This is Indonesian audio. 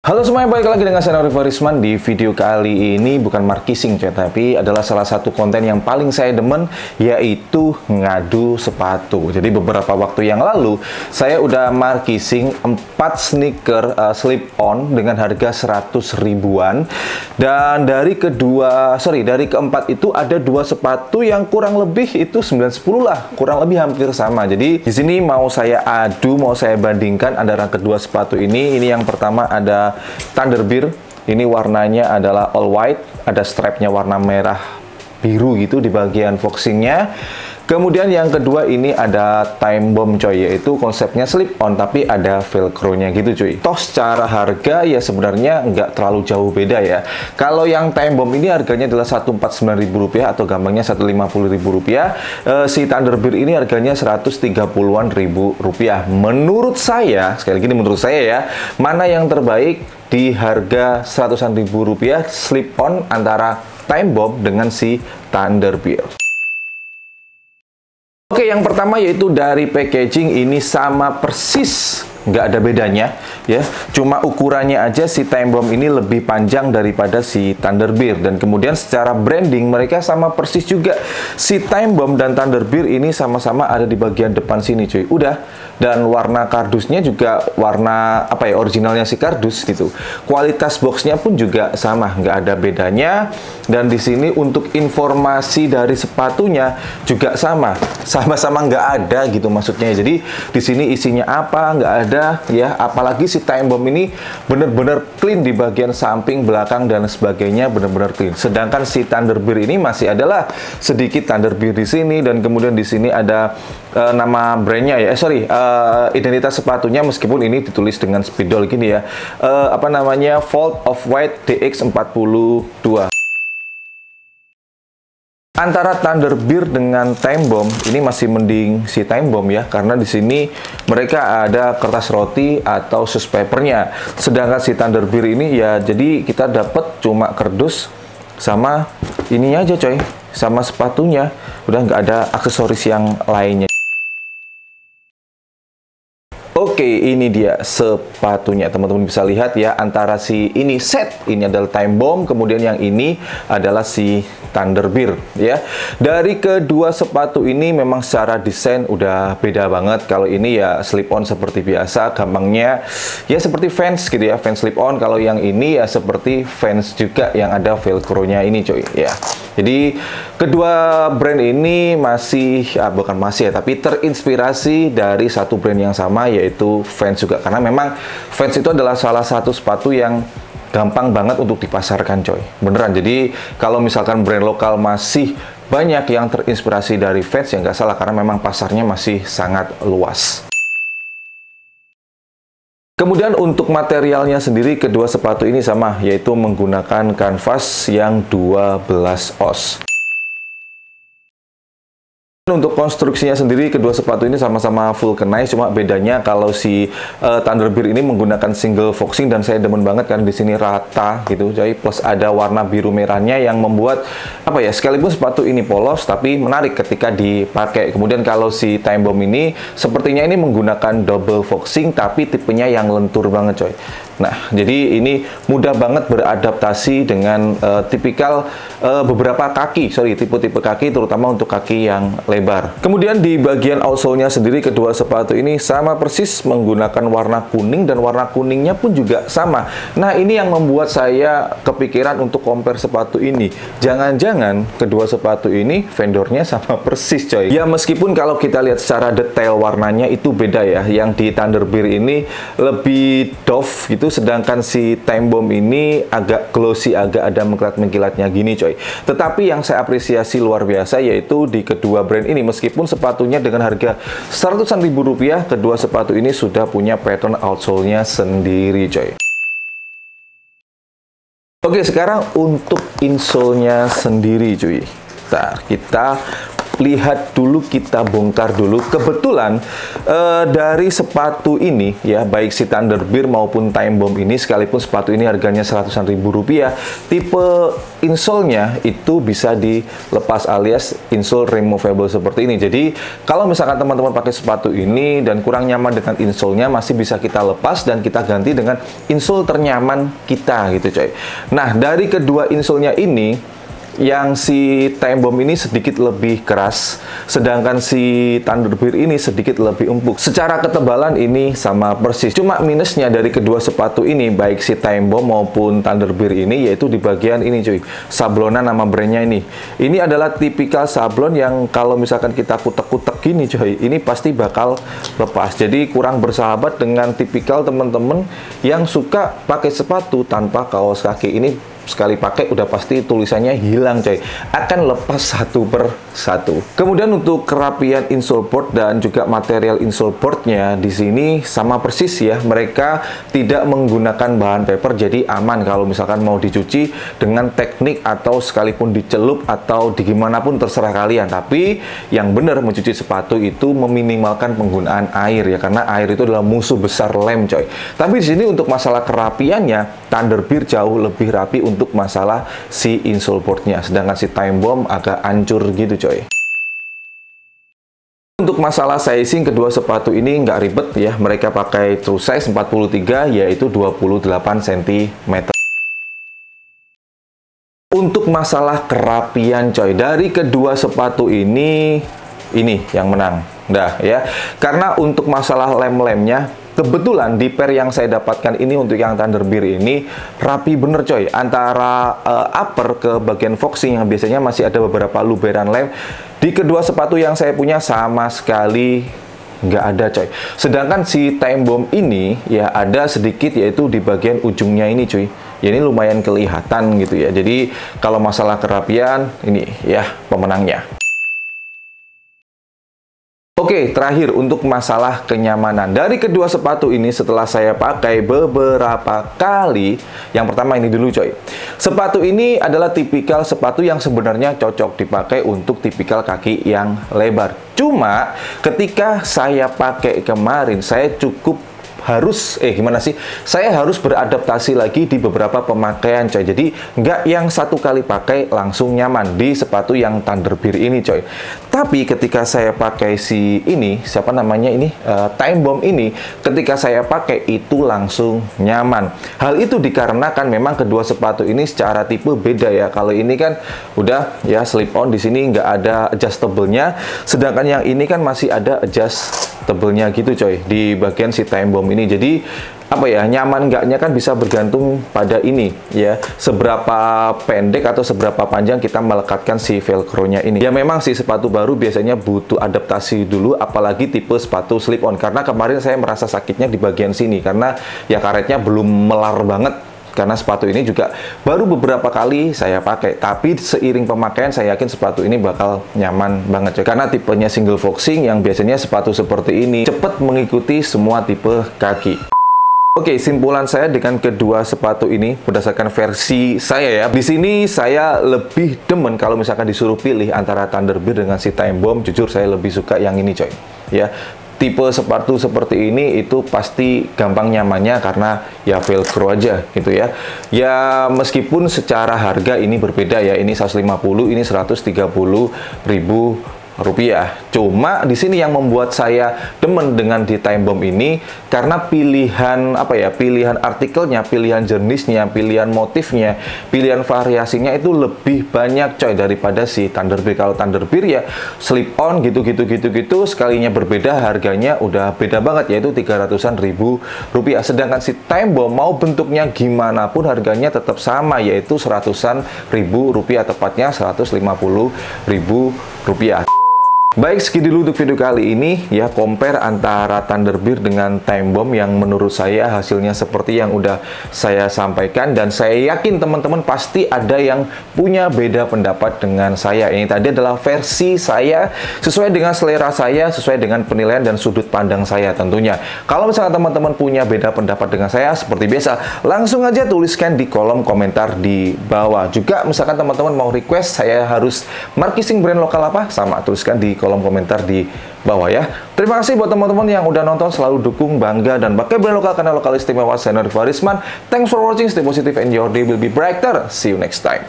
Halo semuanya, balik lagi dengan saya Rivo Risman. Di video kali ini bukan markising coy, tapi adalah salah satu konten yang paling saya demen, yaitu ngadu sepatu. Jadi beberapa waktu yang lalu saya udah markising 4 sneaker slip on dengan harga 100 ribuan. Dan dari keempat itu ada 2 sepatu yang kurang lebih itu 9-10 lah, kurang lebih hampir sama. Jadi di sini mau saya adu, mau saya bandingkan antara kedua sepatu ini. Ini yang pertama ada Thunderbird, ini warnanya adalah all white, ada strapnya warna merah biru gitu di bagian foxingnya. Kemudian yang kedua ini ada Time Bomb coy, yaitu konsepnya slip on tapi ada velcro-nya gitu cuy. Toh secara harga ya sebenarnya nggak terlalu jauh beda ya. Kalau yang Time Bomb ini harganya adalah Rp149.000 atau gampangnya Rp150.000. Si Thunderbird ini harganya Rp130.000. Menurut saya, sekali lagi menurut saya ya, mana yang terbaik di harga Rp100.000 slip on antara Time Bomb dengan si Thunderbird? Oke, yang pertama yaitu dari packaging, ini sama persis, nggak ada bedanya ya, cuma ukurannya aja si Time Bomb ini lebih panjang daripada si Thunderbird. Dan kemudian secara branding mereka sama persis juga, si Time Bomb dan Thunderbird ini sama-sama ada di bagian depan sini cuy, udah. Dan warna kardusnya juga warna apa ya, originalnya si kardus gitu. Kualitas boxnya pun juga sama, nggak ada bedanya. Dan di sini untuk informasi dari sepatunya juga sama-sama nggak ada gitu maksudnya. Jadi di sini isinya apa nggak ada ya. Apalagi si Time Bomb ini bener-bener clean di bagian samping, belakang dan sebagainya, bener-bener clean. Sedangkan si Thunderbird ini masih adalah sedikit Thunderbird di sini, dan kemudian di sini ada nama brandnya ya, identitas sepatunya, meskipun ini ditulis dengan spidol gini ya, apa namanya, Volt of White DX42. Antara Thunderbird dengan Time Bomb ini masih mending si Time Bomb ya, karena di sini mereka ada kertas roti atau sus papernya. Sedangkan si Thunderbird ini ya, jadi kita dapat cuma kardus sama ininya aja coy, sama sepatunya, udah nggak ada aksesoris yang lainnya. Oke, ini dia sepatunya. Teman-teman bisa lihat ya, antara si ini ini adalah Time Bomb, kemudian yang ini adalah si Thunderbird ya. Dari kedua sepatu ini memang secara desain udah beda banget. Kalau ini ya slip on seperti biasa, gampangnya ya seperti Vans gitu ya, Vans slip on. Kalau yang ini ya seperti Vans juga yang ada velcro-nya ini coy ya. Jadi kedua brand ini bukan masih ya, tapi terinspirasi dari satu brand yang sama, yaitu Vans juga. Karena memang Vans itu adalah salah satu sepatu yang gampang banget untuk dipasarkan coy, beneran. Jadi kalau misalkan brand lokal masih banyak yang terinspirasi dari Vans ya nggak salah, karena memang pasarnya masih sangat luas. Kemudian untuk materialnya sendiri, kedua sepatu ini sama, yaitu menggunakan kanvas yang 12 oz. Untuk konstruksinya sendiri, kedua sepatu ini sama-sama vulcanize, cuma bedanya kalau si Thunderbird ini menggunakan single foxing, dan saya demen banget kan di sini rata gitu, jadi plus ada warna biru merahnya yang membuat apa ya, sekalipun sepatu ini polos tapi menarik ketika dipakai. Kemudian kalau si Time Bomb ini sepertinya ini menggunakan double foxing tapi tipenya yang lentur banget coy. Nah, jadi ini mudah banget beradaptasi dengan tipikal beberapa kaki, tipe-tipe kaki, terutama untuk kaki yang lebar. Kemudian di bagian outsole-nya sendiri, kedua sepatu ini sama persis menggunakan warna kuning, dan warna kuningnya pun juga sama. Nah, ini yang membuat saya kepikiran untuk compare sepatu ini. Jangan-jangan kedua sepatu ini vendornya sama persis coy. Ya meskipun kalau kita lihat secara detail warnanya itu beda ya. Yang di Thunderbird ini lebih doff gitu, sedangkan si Time Bomb ini agak glossy, agak ada mengkilat-mengkilatnya gini coy. Tetapi yang saya apresiasi luar biasa yaitu di kedua brand ini, meskipun sepatunya dengan harga Rp100.000, kedua sepatu ini sudah punya pattern outsole-nya sendiri coy. Oke, sekarang untuk insole-nya sendiri cuy. Nah, kita lihat dulu, kita bongkar dulu. Kebetulan dari sepatu ini ya, baik si Thunderbird maupun Time Bomb ini, sekalipun sepatu ini harganya seratusan ribu rupiah, tipe insole-nya itu bisa dilepas alias insole removable seperti ini. Jadi kalau misalkan teman-teman pakai sepatu ini dan kurang nyaman dengan insole-nya, masih bisa kita lepas dan kita ganti dengan insole ternyaman kita gitu coy. Nah, dari kedua insole-nya ini, yang si Time Bomb ini sedikit lebih keras, sedangkan si Thunderbird ini sedikit lebih empuk. Secara ketebalan ini sama persis. Cuma minusnya dari kedua sepatu ini, baik si Time Bomb maupun Thunderbird ini, yaitu di bagian ini cuy, sablonan nama brandnya ini. Ini adalah tipikal sablon yang kalau misalkan kita kutek-kutek gini cuy, ini pasti bakal lepas. Jadi kurang bersahabat dengan tipikal teman-teman yang suka pakai sepatu tanpa kaos kaki. Ini sekali pakai udah pasti tulisannya hilang coy, akan lepas satu per satu. Kemudian untuk kerapian insole board dan juga material insole boardnya di sini sama persis ya, mereka tidak menggunakan bahan paper, jadi aman kalau misalkan mau dicuci dengan teknik atau sekalipun dicelup atau digimanapun terserah kalian. Tapi yang benar mencuci sepatu itu meminimalkan penggunaan air ya, karena air itu adalah musuh besar lem coy. Tapi di sini untuk masalah kerapiannya, Thunderbird jauh lebih rapi untuk masalah si insole boardnya, sedangkan si Time Bomb agak hancur gitu coy. Untuk masalah sizing kedua sepatu ini nggak ribet ya, mereka pakai true size 43 yaitu 28 cm. Untuk masalah kerapian coy, dari kedua sepatu ini yang menang dah ya, karena untuk masalah lem-lemnya kebetulan di pair yang saya dapatkan ini untuk yang Thunderbird ini rapi bener coy. Antara upper ke bagian foxing yang biasanya masih ada beberapa luberan lem, di kedua sepatu yang saya punya sama sekali nggak ada coy. Sedangkan si Time Bomb ini ya ada sedikit, yaitu di bagian ujungnya ini cuy. Ya ini lumayan kelihatan gitu ya. Jadi kalau masalah kerapian ini ya pemenangnya. Oke, terakhir untuk masalah kenyamanan. Dari kedua sepatu ini setelah saya pakai beberapa kali, yang pertama ini dulu coy. Sepatu ini adalah tipikal sepatu yang sebenarnya cocok dipakai untuk tipikal kaki yang lebar. Cuma ketika saya pakai kemarin, saya harus beradaptasi lagi di beberapa pemakaian coy. Jadi nggak yang satu kali pakai langsung nyaman di sepatu yang Thunderbird ini coy. Tapi ketika saya pakai si ini, Time Bomb ini, ketika saya pakai itu langsung nyaman. Hal itu dikarenakan memang kedua sepatu ini secara tipe beda ya. Kalau ini kan udah ya slip on, di sini nggak ada adjustable-nya, sedangkan yang ini kan masih ada adjustable-nya gitu coy di bagian si Time Bomb ini. Jadi apa ya, nyaman nggaknya kan bisa bergantung pada ini ya, seberapa pendek atau seberapa panjang kita melekatkan si velcro-nya ini. Ya memang si sepatu baru biasanya butuh adaptasi dulu, apalagi tipe sepatu slip on, karena kemarin saya merasa sakitnya di bagian sini karena ya karetnya belum melar banget. Karena sepatu ini juga baru beberapa kali saya pakai, tapi seiring pemakaian saya yakin sepatu ini bakal nyaman banget coy. Karena tipenya single foxing yang biasanya sepatu seperti ini cepat mengikuti semua tipe kaki. Oke, simpulan saya dengan kedua sepatu ini berdasarkan versi saya ya. Di sini saya lebih demen kalau misalkan disuruh pilih antara Thunderbird dengan si Time Bomb, jujur saya lebih suka yang ini coy. Ya, tipe sepatu seperti ini itu pasti gampang nyamannya karena ya velcro aja gitu ya. Ya meskipun secara harga ini berbeda ya, ini 150, ini 130.000 rupiah. Cuma di sini yang membuat saya demen dengan di Time Bomb ini karena pilihan pilihan artikelnya, pilihan jenisnya, pilihan motifnya, pilihan variasinya itu lebih banyak coy daripada si Thunderbird. Kalau Thunderbird ya slip on gitu sekalinya berbeda harganya udah beda banget, yaitu 300-an ribu rupiah. Sedangkan si Time Bomb mau bentuknya gimana pun harganya tetap sama, yaitu 100-an ribu rupiah, tepatnya 150.000 rupiah. Baik, segitu dulu untuk video kali ini ya, compare antara Thunderbird dengan Time Bomb yang menurut saya hasilnya seperti yang udah saya sampaikan, dan saya yakin teman-teman pasti ada yang punya beda pendapat dengan saya. Ini tadi adalah versi saya sesuai dengan selera saya, sesuai dengan penilaian dan sudut pandang saya tentunya. Kalau misalnya teman-teman punya beda pendapat dengan saya, seperti biasa langsung aja tuliskan di kolom komentar di bawah. Juga misalkan teman-teman mau request saya harus marketing brand lokal apa, sama tuliskan di kolom komentar di bawah ya. Terima kasih buat teman-teman yang udah nonton, selalu dukung, bangga, dan pakai brand lokal karena lokal istimewa. Saya Nori Farisman. Thanks for watching, stay positive and your day will be brighter. See you next time.